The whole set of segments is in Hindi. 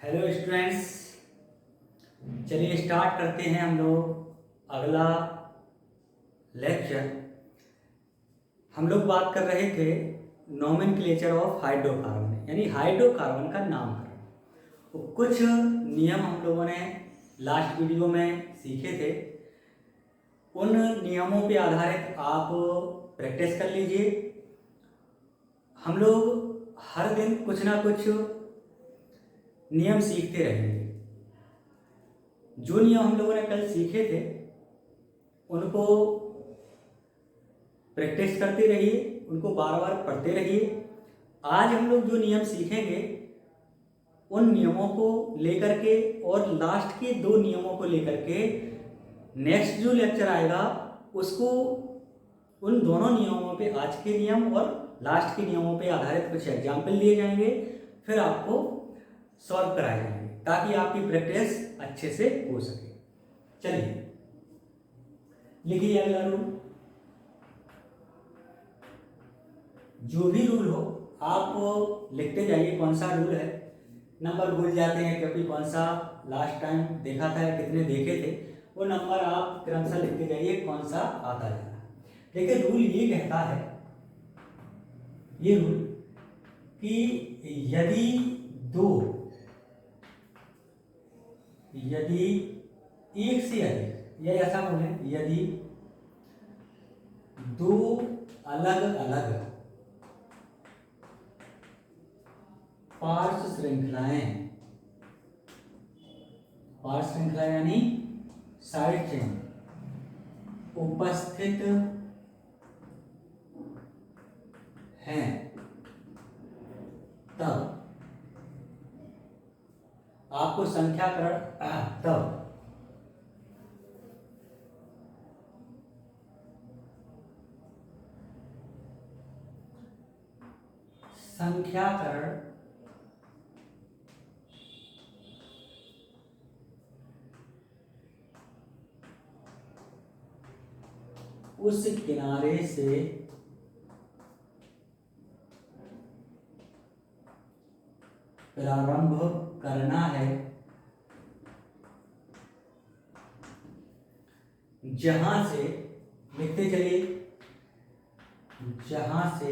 हेलो स्टूडेंट्स, चलिए स्टार्ट करते हैं हम लोग अगला लेक्चर। हम लोग बात कर रहे थे नोमेनक्लेचर ऑफ हाइड्रोकार्बन, यानी हाइड्रोकार्बन का नामकरण। तो कुछ नियम हम लोगों ने लास्ट वीडियो में सीखे थे। उन नियमों पे आधारित आप प्रैक्टिस कर लीजिए। हम लोग हर दिन कुछ ना कुछ नियम सीखते रहेंगे। जो नियम हम लोगों ने कल सीखे थे उनको प्रैक्टिस करते रहिए, उनको बार बार पढ़ते रहिए। आज हम लोग जो नियम सीखेंगे उन नियमों को लेकर के और लास्ट के दो नियमों को लेकर के नेक्स्ट जो लेक्चर आएगा उसको उन दोनों नियमों पे, आज के नियम और लास्ट के नियमों पे आधारित कुछ एग्जाम्पल दिए जाएंगे, फिर आपको सॉल्व कराए जाएंगे ताकि आपकी प्रैक्टिस अच्छे से हो सके। चलिए लिखिए अगला रूल। जो भी रूल हो आप लिखते जाइए। कौन सा रूल है, नंबर भूल जाते हैं क्योंकि कौन सा लास्ट टाइम देखा था, कितने देखे थे, वो नंबर आप क्रमशः लिखते जाइए कौन सा आता जा रहा है। देखिए रूल ये कहता है, ये रूल कि यदि एक से अधिक, या ऐसा बोले यदि दो अलग अलग पार्श्व श्रृंखलाएं यानी साइड चेन उपस्थित हैं, तब आपको संख्याकरण उस किनारे से प्रारंभ करना है जहां से, लिखते चलिए, जहां से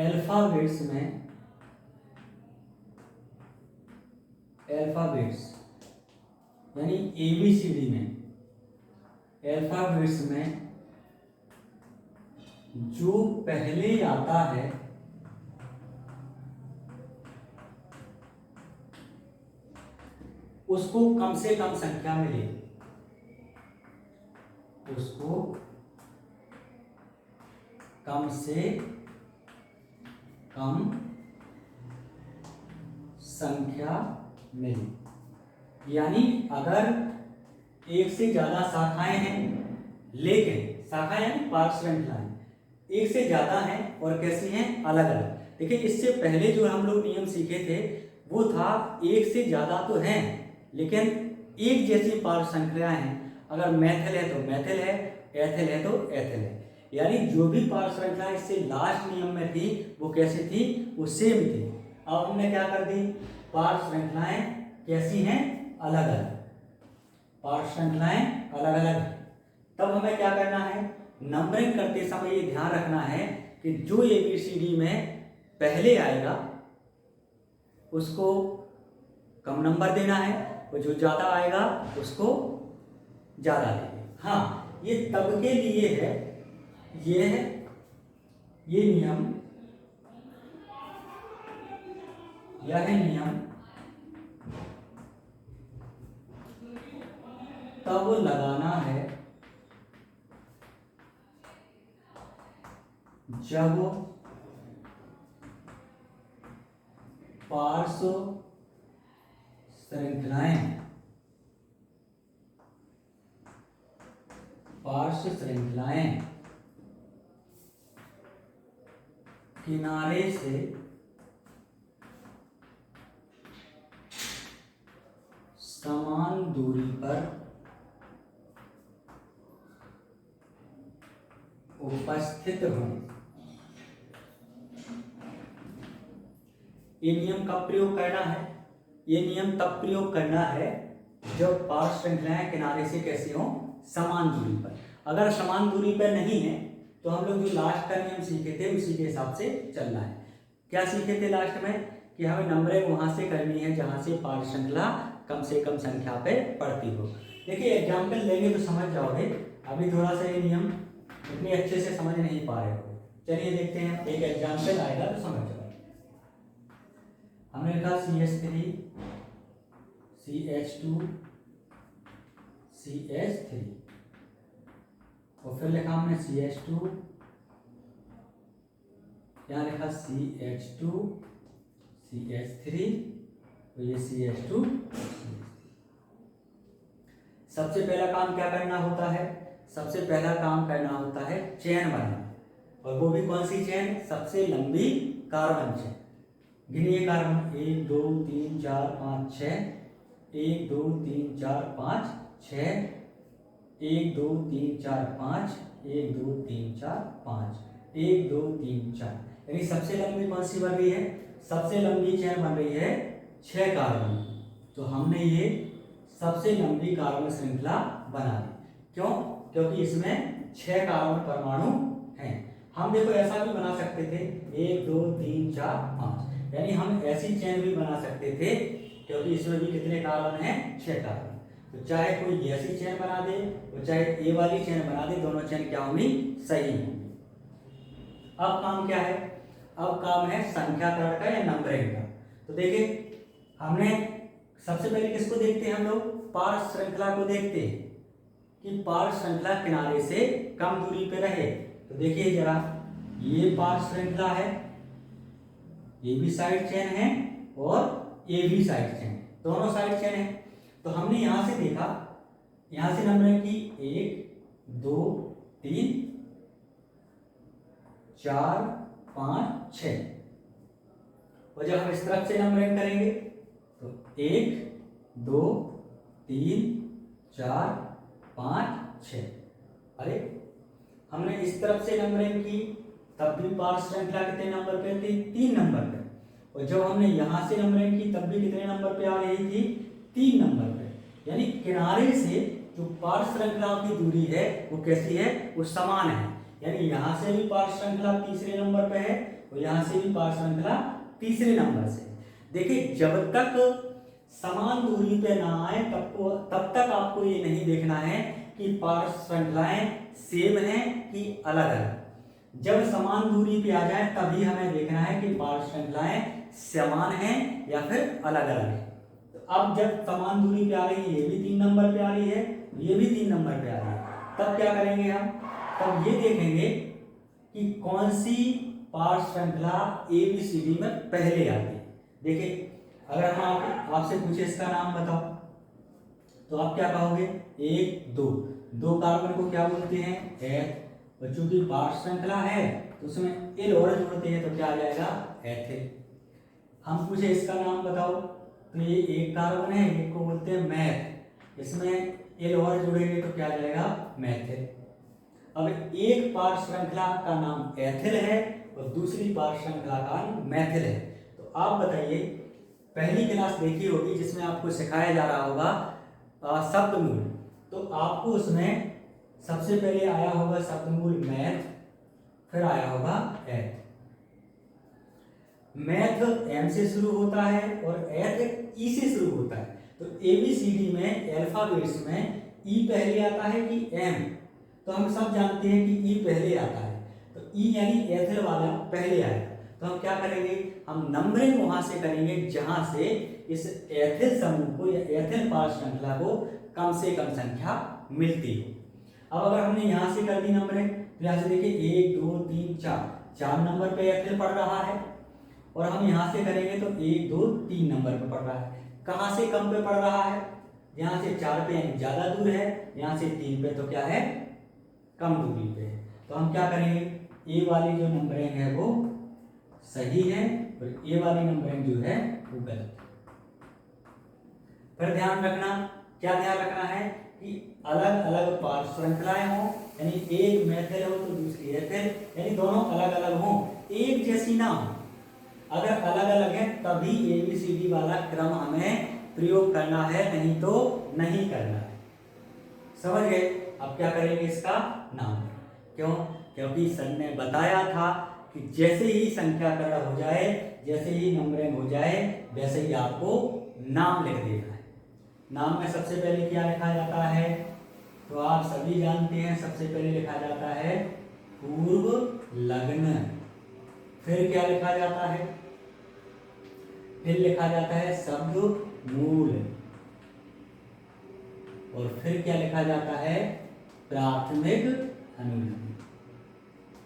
अल्फाबेट्स यानी ABCD में अल्फाबेट्स में जो पहले आता है उसको कम से कम संख्या मिले, उसको कम से कम संख्या मिले। यानी अगर एक से ज्यादा शाखाएं हैं, लेकिन शाखाएं यानी पार्श्व श्रृंखलाएं एक से ज्यादा हैं और कैसी हैं, अलग अलग। देखिए इससे पहले जो हम लोग नियम सीखे थे वो था एक से ज्यादा तो हैं लेकिन एक जैसी पार्श्व श्रृंखलाएं हैं। अगर मैथिल है तो मैथिल है, एथिल है तो एथिल है। यानी जो भी पार्श्व श्रृंखलाएं इससे लास्ट नियम में थी वो कैसी थी, वो सेम थी। अब हमने क्या कर दी, पार्श्व श्रृंखलाएं कैसी हैं, अलग अलग, पार्श्व श्रृंखलाएं अलग अलग है। तब हमें क्या करना है, नंबरिंग करते समय ये ध्यान रखना है कि जो ABCD में पहले आएगा उसको कम नंबर देना है और जो ज्यादा आएगा उसको ज्यादा देंगे। हाँ, ये तब के लिए है, ये है ये नियम, यह नियम तब लगाना है जब पार्श्व श्रृंखलाएं किनारे से समान दूरी पर उपस्थित हों। ये नियम कब प्रयोग करना है? ये नियम तब प्रयोग करना है जब पार्श्व श्रृंखलाएं किनारे से कैसे हों, समान दूरी पर। अगर समान दूरी पर नहीं है तो हम लोग जो लास्ट का नियम सीखे थे उसी के हिसाब से चलना है। क्या सीखे थे लास्ट में? कि हमें नंबरिंग वहां से करनी है जहां से पार्श्व श्रृंखला कम से कम संख्या पे पड़ती हो। देखिए एग्जाम्पल लेंगे तो समझ जाओगे, अभी थोड़ा सा ये नियम इतने अच्छे से समझ नहीं पा रहे हो। चलिए देखते हैं, एक एग्जाम्पल आएगा तो समझ जाओगे। हमने लिखा CH3 CH2 CH3 और फिर लिखा हमने CH2, यहाँ लिखा CH2 CH3 तो ये CH2। सबसे पहला काम क्या करना होता है? सबसे पहला काम करना होता है चेन बनाना, और वो भी कौन सी चेन? सबसे लंबी कार्बन चेन। गिनिए कार्बन, 1 2 3 4 5 6, 1 2 3 4 5 6, 1 2 3 4 5, 1 2 3 4 5, 1 2 3 4, यानी सबसे लंबी कौन सी बन रही है? सबसे लंबी चेन बन रही है 6 कार्बन। तो हमने ये सबसे लंबी कार्बन श्रृंखला बना दी। क्यों? क्योंकि इसमें 6 कार्बन परमाणु हैं। हम देखो ऐसा भी बना सकते थे 1 2 3 4 5, यानी हम ऐसी चेन भी बना सकते थे क्योंकि इसमें भी कितने कार्बन हैं? 6 कार्बन। तो चाहे कोई ऐसी चेन बना दे और चाहे ए वाली चेन बना दे, दोनों चेन क्या होंगी? सही होंगी। अब काम क्या है? अब काम है संख्याकरण का या नंबरिंग का। तो देखिए हमने सबसे पहले किसको देखते हैं? हम लोग पार्श्व श्रृंखला को देखते हैं कि पार्श्व श्रृंखला किनारे से कम दूरी पे रहे। तो देखिए जरा, ये पार्श्व श्रृंखला है, ये भी साइड चेन है और ये भी साइड चेन, दोनों साइड चेन है। तो हमने यहां से देखा, यहां से नंबरिंग की 1 2 3 4 5 6, और जब हम इस तरफ से नंबरिंग करेंगे तो 1 2 3 4 5 6। अरे हमने इस तरफ से नंबरिंग की तब भी पार्श्व श्रृंखला कितने नंबर पे थी? 3 नंबर पे। और जब हमने यहां से नंबरिंग की तब भी कितने नंबर पे आ रही थी? 3 नंबर पे। यानी किनारे से जो पार्श्व श्रृंखलाओं की दूरी है वो कैसी है? वो समान है। यानी यहां से भी पार्श्व श्रृंखला तीसरे नंबर पे है और यहां से भी पार्श्व श्रृंखला तीसरे नंबर से। देखिए जब तक समान दूरी पे ना आए तब तक आपको ये नहीं देखना है कि पार्श्व श्रृंखलाएं सेम हैं कि अलग अलग। जब समान दूरी पे आ जाए तभी हमें देखना है कि पार्श्व श्रृंखलाएं समान हैं या फिर अलग अलग हैं। तो अब जब समान दूरी पे आ रही है, ये भी 3 नंबर पे आ रही है, ये भी 3 नंबर पे आ रही है, तब क्या करेंगे हम? तब ये देखेंगे कि कौन सी पार्श्व श्रृंखला ABCD में पहले आती है। देखिए अगर हम आपसे पूछे इसका नाम बताओ तो आप क्या कहोगे? 1 2 कार्बन को क्या बोलते हैं? एथ। और चूंकि पार्श्व श्रृंखला है तो उसमें एल और जोड़ते हैं तो क्या आ जाएगा? एथिल। हम पूछे इसका नाम बताओ तो ये 1 कार्बन है, एक को बोलते हैं मैथ, इसमें एल और जोड़ेंगे तो क्या आ जाएगा? मैथिल। अब एक पार्श्व श्रृंखला का नाम एथिल है और दूसरी पार्श्व श्रृंखला का नाम मैथिल है। तो आप बताइए, पहली क्लास देखी होगी जिसमें आपको सिखाया जा रहा होगा शब्दमूल, तो आपको उसमें सबसे पहले आया होगा शब्दमूल मैथ, फिर आया होगा एथ। मैथ एम से शुरू होता है और एथ ई से शुरू होता है। तो ABCD में अल्फाबेट्स में ई पहले आता है कि एम? तो हम सब जानते हैं कि ई पहले आता है, तो ई यानी एथिल वाला पहले आएगा। तो हम क्या करेंगे? हम नंबरिंग वहां से करेंगे जहां से इस एथिल समूह को या एथिल पार्श्व श्रृंखला को कम से कम संख्या मिलती हो। अब अगर हमने यहाँ से कर दी नंबरिंग तो यहाँ से देखिए 1 2 3 4 नंबर पे एथिल पड़ रहा है, और हम यहाँ से करेंगे तो 1 2 3 नंबर पे पड़ रहा है। कहाँ से कम पे पड़ रहा है? यहाँ से 4 पे यानी ज्यादा दूर है, यहाँ से 3 पे तो क्या है? कम दूरी पे है। तो हम क्या करेंगे? ए वाली जो नंबरिंग है वो सही है और ए वाली नंबरिंग जो है वो गलत है। फिर ध्यान रखना, क्या ध्यान रखना है कि अलग अलग पार्श्व श्रृंखलाएं हों, यानी एक मैथिल हो तो दूसरी एथिल, यानी दोनों अलग अलग हों, एक जैसी ना हो। अगर अलग अलग है तभी ABCD वाला क्रम हमें प्रयोग करना है, नहीं तो नहीं करना है। समझ गए? अब क्या करेंगे, इसका नाम। क्यों? क्योंकि सर ने बताया था कि जैसे ही संख्याकरण हो जाए, जैसे ही नंबरिंग हो जाए, वैसे ही आपको नाम लिख देना है। नाम में सबसे पहले क्या लिखा जाता है, तो आप सभी जानते हैं, सबसे पहले लिखा जाता है पूर्व लग्न। फिर क्या लिखा जाता है, फिर लिखा जाता है शब्द मूल, और फिर क्या लिखा जाता है, प्राथमिक अनुलग्न।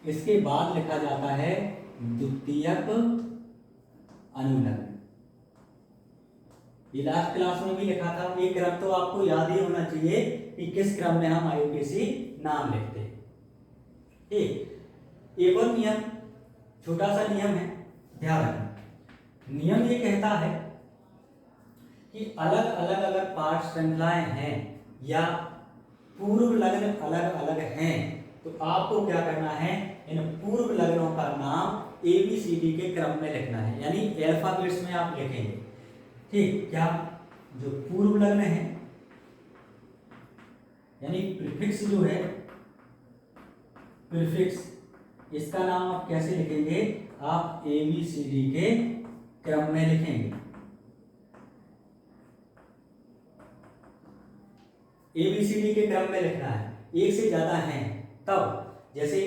इसके बाद लिखा जाता है द्वितीयक अनुलग्न। ये लास्ट क्लास में भी लिखा था। ये क्रम तो आपको याद ही होना चाहिए कि किस क्रम में हम IUPAC नाम लिखते हैं। ठीक, एक और नियम, छोटा सा नियम है, ध्यान रखना। नियम ये कहता है कि अलग अलग अगर पाठ श्रृंखलाएं हैं या पूर्व लग्न अलग अलग हैं, तो आपको क्या करना है, इन पूर्व लग्नों का नाम ABCD के क्रम में लिखना है, यानी अल्फाबेट्स में आप लिखेंगे। ठीक, क्या जो पूर्व लग्न है यानी प्रीफिक्स जो है, प्रीफिक्स, इसका नाम आप कैसे लिखेंगे, आप ABCD के क्रम में लिखेंगे। ABCD के क्रम में लिखना है। एक से ज्यादा हैं तब, जैसे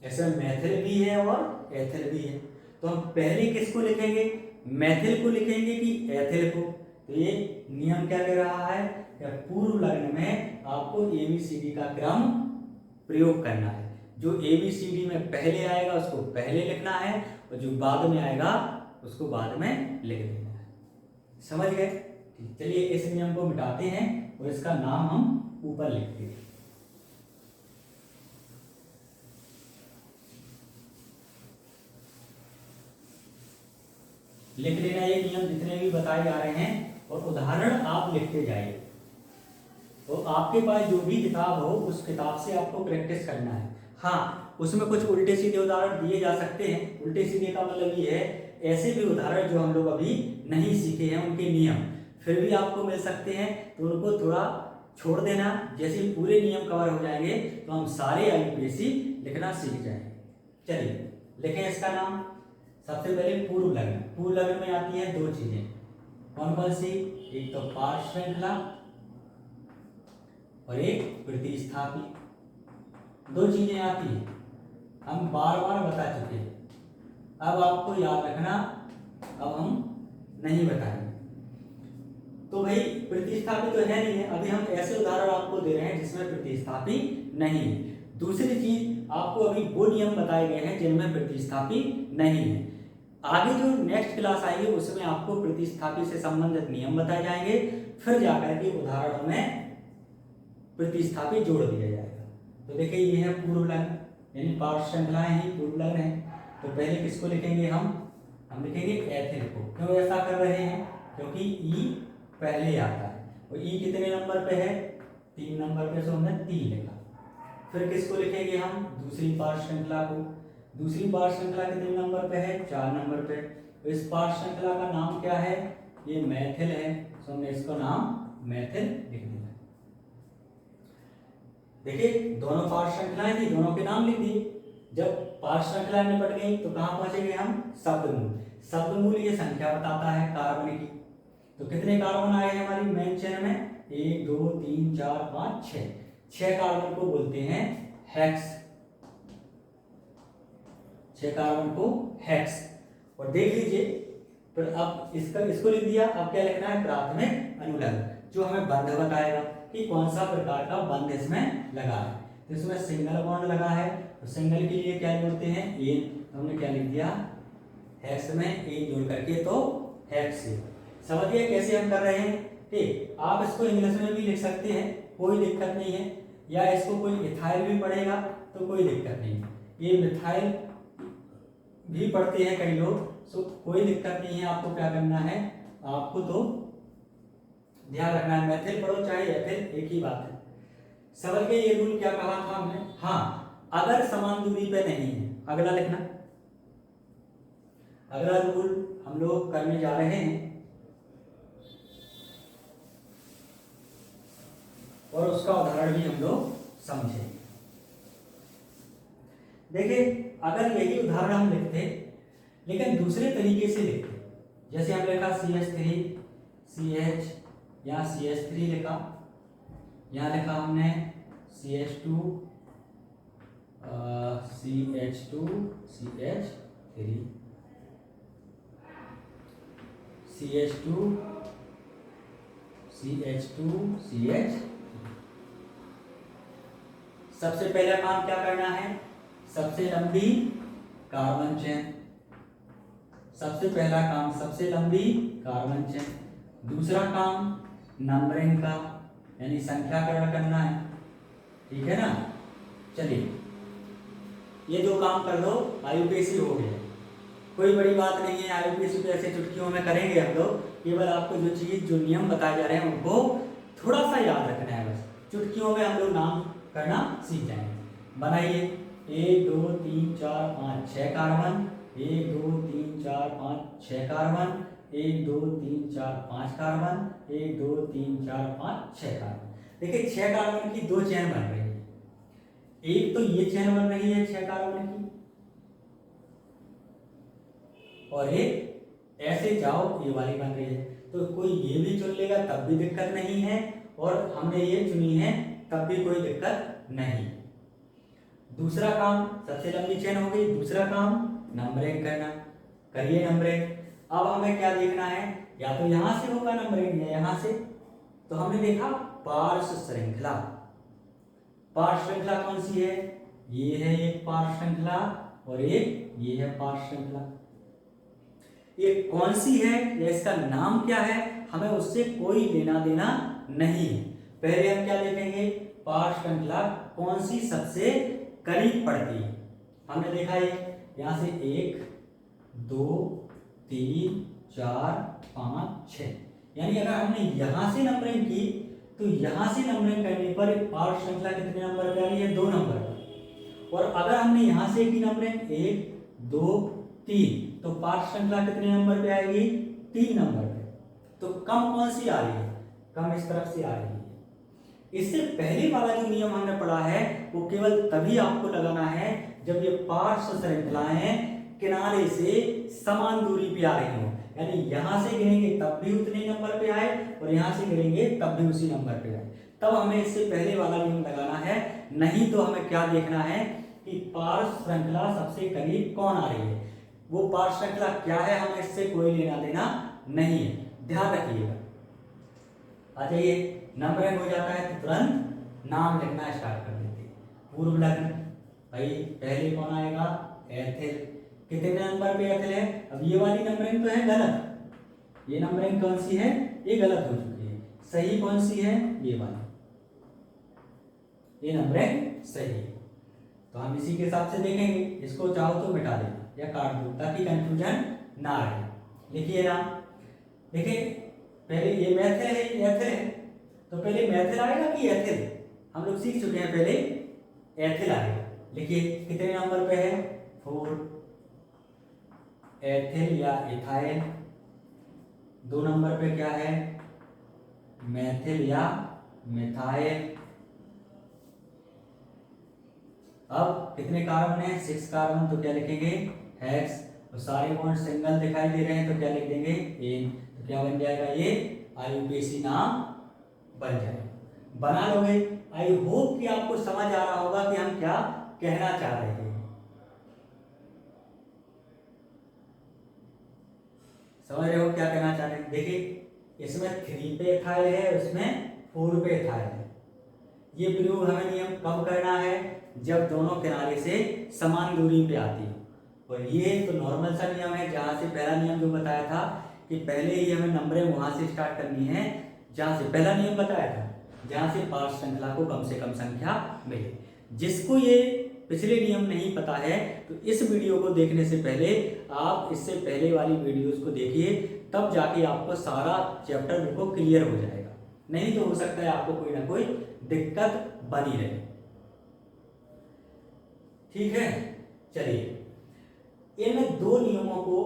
ऐसा मैथिल भी है और एथिल भी है, तो हम पहले किसको लिखेंगे, मैथिल को लिखेंगे कि एथिल को। तो ये नियम क्या कह रहा है कि पूर्व लग्न में आपको ABCD का क्रम प्रयोग करना है। जो ABCD में पहले आएगा उसको पहले लिखना है, और जो बाद में आएगा उसको बाद में लिख देना है। समझ गए? चलिए इस नियम को मिटाते हैं और इसका नाम हम ऊपर लिखते हैं। लिख लेना ये नियम जितने भी बताए जा रहे हैं, और उदाहरण आप लिखते जाइए। तो आपके पास जो भी किताब हो उस किताब से आपको प्रैक्टिस करना है। हाँ, उसमें कुछ उल्टे सीधे उदाहरण दिए जा सकते हैं। उल्टे सीधे का मतलब ये है, ऐसे भी उदाहरण जो हम लोग अभी नहीं सीखे हैं उनके नियम फिर भी आपको मिल सकते हैं, तो उनको थोड़ा छोड़ देना। जैसे पूरे नियम कवर हो जाएंगे तो हम सारे IUPAC लिखना सीख जाएंगे। चलिए लिखें इसका नाम। सबसे पहले पूर्व लग्न। पूर्व लग्न में आती है दो चीजें, कौन कौन सी, एक तो पाठ श्रृंखला और एक प्रतिस्थापी। दो चीजें आती हैं, हम बार बार बता चुके हैं, अब आपको याद रखना, अब हम नहीं बताएंगे। तो भाई प्रतिस्थापी तो है नहीं है, अभी हम ऐसे उदाहरण आपको दे रहे हैं जिसमें प्रतिस्थापी नहीं है। दूसरी चीज, आपको अभी वो नियम बताए गए हैं जिनमें प्रतिस्थापी नहीं है। आगे जो नेक्स्ट क्लास आएगी उसमें आपको प्रतिस्थापी से संबंधित नियम बताए जाएंगे, फिर जाकर के उदाहरणों में प्रतिस्थापी जोड़ दिया जाएगा। तो देखिए ये है पूर्व लग्न, यानी पाठ श्रृंखलाएं ही पूर्व लग्न है। तो पहले किसको लिखेंगे, हम लिखेंगे एथिल को। क्यों ऐसा कर रहे हैं, क्योंकि ई पहले आता है, और ई कितने नंबर पे है, 3 नंबर पे, सो हमने 3 लिखा। फिर किसको लिखेंगे हम, दूसरी पाठ श्रृंखला को। दूसरी पाठ श्रृंखला कितने नंबर पे है, 4 नंबर पे। तो इस पाठ श्रृंखला का नाम क्या है, ये मैथिल है, सो हमने इसका नाम मैथिल लिख दिया। देखिए दोनों पाठ श्रृंखलाएं थी, दोनों के नाम लिख दिए। जब पाठ श्रृंखला निपट गई तो कहाँ पहुंचेंगे हम, शब्दमूल। शब्दमूल ये संख्या बताता है कार्बन की। तो कितने कार्बन आए हैं हमारी मेन चेन में, 1 2 3 4 5 6। 6 कार्बन को बोलते हैं हेक्स, 6 कार्बन को हेक्स। और देख लीजिए, फिर अब इसको लिख दिया। अब क्या लिखना है, प्राथमिक अनुलग्न, जो हमें बंध बताएगा कि कौन सा प्रकार का बंध इसमें लगा है। तो इसमें सिंगल बॉन्ड लगा है, तो सिंगल के लिए क्या जोड़ते हैं, एन। तो हमने क्या लिख दिया, हेक्स में एन जोड़ करके तो हेक्स। समझिए कैसे हम कर रहे हैं। ठीक, आप इसको इंग्लिश में भी लिख सकते हैं, कोई दिक्कत नहीं है, या इसको कोई इथाइल भी पढ़ेगा तो कोई दिक्कत नहीं है। ये मिथाइल भी पढ़ते हैं कई लोग, सो कोई दिक्कत नहीं है। आपको क्या करना है, आपको तो ध्यान रखना है, मैथिल पढ़ो चाहे एथिल, एक ही बात है। समझ के ये रूल क्या कहा था हमने, हाँ, अगर समान दूरी पे नहीं है, अगला लिखना, अगला रूल हम लोग करने जा रहे हैं और उसका उदाहरण भी हम लोग समझेंगे। देखिए, अगर यही उदाहरण हम लिखते लेकिन दूसरे तरीके से लिखते, जैसे हम लिखा CH3 CH, यहाँ CH3 लिखा, यहाँ लिखा हमने CH2 CH2 CH3 CH2 CH2 CH। सबसे पहला काम क्या करना है, सबसे लंबी कार्बन चेन, सबसे पहला काम सबसे लंबी कार्बन चेन। दूसरा काम नंबरिंग का, यानी संख्याकरण करना है, ठीक है ना। चलिए, ये दो काम कर लो, IUPAC हो गया। कोई बड़ी बात नहीं है, IUPAC को ऐसे चुटकियों में करेंगे हम लोग। केवल आपको जो चीज, जो नियम बताए जा रहे हैं उनको थोड़ा सा याद रखना है, बस चुटकियों में हम लोग नाम करना सीख जाएंगे। बनाइए, 1 2 3 4 5 6 कार्बन, 1 2 3 4 5 6 कार्बन, 1 2 3 4 5 कार्बन, 1 2 3 4 5 6 कार्बन। देखिए, 6 कार्बन की दो चेन बन रही है। एक तो ये चेन बन रही है 6 कार्बन की, और एक ऐसे जाओ ये वाली बन रही है। तो कोई ये भी चुन लेगा तब भी दिक्कत नहीं है, और हमने ये चुनी है तब भी कोई दिक्कत नहीं। दूसरा काम, सबसे लंबी चेन हो गई। दूसरा काम नंबरिंग करना, करिए नंबरिंग। अब हमें क्या देखना है, या तो यहां से होगा नंबरिंग या यहां से। तो हमने देखा पार्श्व श्रृंखला। पार्श्व श्रृंखला कौन सी है, ये है एक पार्श्व श्रृंखला, और एक ये है पार्श्व श्रृंखला। ये कौन सी है या इसका नाम क्या है, हमें उससे कोई लेना देना नहीं है। पहले हम क्या देखेंगे, पार्श्व श्रृंखला कौन सी सबसे करीब पड़ती है। हमने देखा ये यहां से 1 2 3 4 5 6, यानी अगर हमने यहां से नंबरिंग की तो यहां से नंबरिंग करने पर पार्श्व श्रृंखला कितने नंबर पे आ रही है, 2 नंबर पर। और अगर हमने यहां से की नंबरिंग 1 2 3, तो पार्श्व श्रृंखला कितने नंबर पे आएगी, 3 नंबर पे। तो कम कौन सी आ रही है, कम इस तरफ से आ रही है। इससे पहले वाला जो नियम हमने पढ़ा है वो केवल तभी आपको लगाना है जब ये पार्श्व श्रृंखलाएं किनारे से समान दूरी पे आ रही हो, यानी यहां से गिरेंगे तब भी उतने नंबर पे आए और यहां से गिरेंगे तब भी उसी नंबर पे आए, तब हमें इससे पहले वाला नियम लगाना है। नहीं तो हमें क्या देखना है कि पार्श्व श्रृंखला सबसे करीब कौन आ रही है, वो पार्श्व श्रृंखला क्या है, हमें इससे कोई लेना देना नहीं है, ध्यान रखिएगा। आ जाइए, नंबरिंग हो जाता है तो तुरंत नाम लिखना स्टार्ट कर देते हैं। पूर्व लग्न, भाई पहले कौन आएगा, एथिल। कितने नंबर पे एथिल है, अब ये वाली नंबरिंग तो है गलत, ये नंबरिंग कौन सी है, ये गलत हो चुकी है। सही कौन सी है, ये वाली, ये नंबरिंग सही है। तो हम इसी के हिसाब से देखेंगे, इसको चाहो तो मिटा देना या काट दो ताकि कंफ्यूजन ना रहे। लिखिए नाम, देखिए पहले ये मेथिल है, ये एथिल है, तो पहले मेथिल आएगा कि एथिल, हम लोग सीख चुके हैं, पहले एथिल आएगा। लिखिए कितने नंबर पे है, 4, एथिल या इथाइल। 2 नंबर पे क्या है, मेथिल या मिथाइल। अब कितने कार्बन है, 6 कार्बन, तो क्या लिखेंगे, हेक्स। तो सारे बॉन्ड सिंगल दिखाई दे रहे हैं तो क्या लिख देंगे, एन। तो क्या बन जाएगा, ये IUPAC नाम बन जाएगा, बना लोगे। आई होप कि आपको समझ आ रहा होगा कि हम क्या कहना चाह रहे हैं। समझ रहे हो क्या कहना चाह रहे हैं। देखिए इसमें 3 पे एथाइल है, उसमें 4 पे एथाइल है। ये प्रयोग हमें नियम कब करना है, जब दोनों किनारे से समान दूरी पे आती है। और ये तो नॉर्मल सा नियम है, जहां से पहला नियम जो बताया था कि पहले ही हमें नंबरिंग वहां से स्टार्ट करनी है जहां से पहला नियम बताया था, जहां से पार्श्व श्रृंखला को कम से कम संख्या मिले। जिसको ये पिछले नियम नहीं पता है तो इस वीडियो को देखने से पहले आप इससे पहले वाली वीडियोस को देखिए, तब जाके आपको सारा चैप्टर बिल्कुल क्लियर हो जाएगा। नहीं तो हो सकता है आपको कोई ना कोई दिक्कत बनी रहे। ठीक है, चलिए इन 2 नियमों को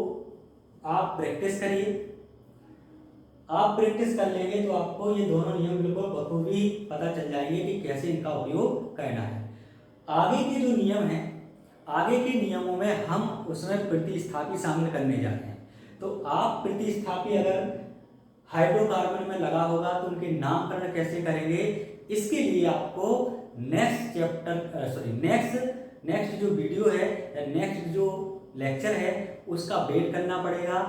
आप प्रैक्टिस करिए। आप प्रैक्टिस कर लेंगे तो आपको ये दोनों नियम बिल्कुल बखूबी पता चल जाएंगे कि कैसे इनका उपयोग करना है। आगे के जो नियम हैं, आगे के नियमों में हम उसमें प्रतिस्थापी शामिल करने जा रहे हैं। तो आप प्रतिस्थापी अगर हाइड्रोकार्बन में लगा होगा तो उनके नामकरण कैसे करेंगे, इसके लिए आपको नेक्स्ट जो वीडियो है या नेक्स्ट जो लेक्चर है उसका वेट करना पड़ेगा।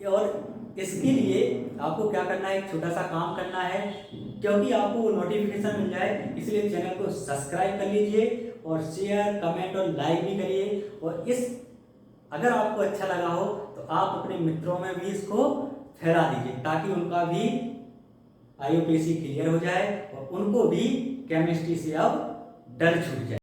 और इसके लिए आपको क्या करना है, एक छोटा सा काम करना है, क्योंकि आपको वो नोटिफिकेशन मिल जाए इसलिए चैनल को सब्सक्राइब कर लीजिए और शेयर, कमेंट और लाइक भी करिए। और अगर आपको अच्छा लगा हो तो आप अपने मित्रों में भी इसको फैला दीजिए ताकि उनका भी IUPAC क्लियर हो जाए और उनको भी केमिस्ट्री से अब डर छूट जाए।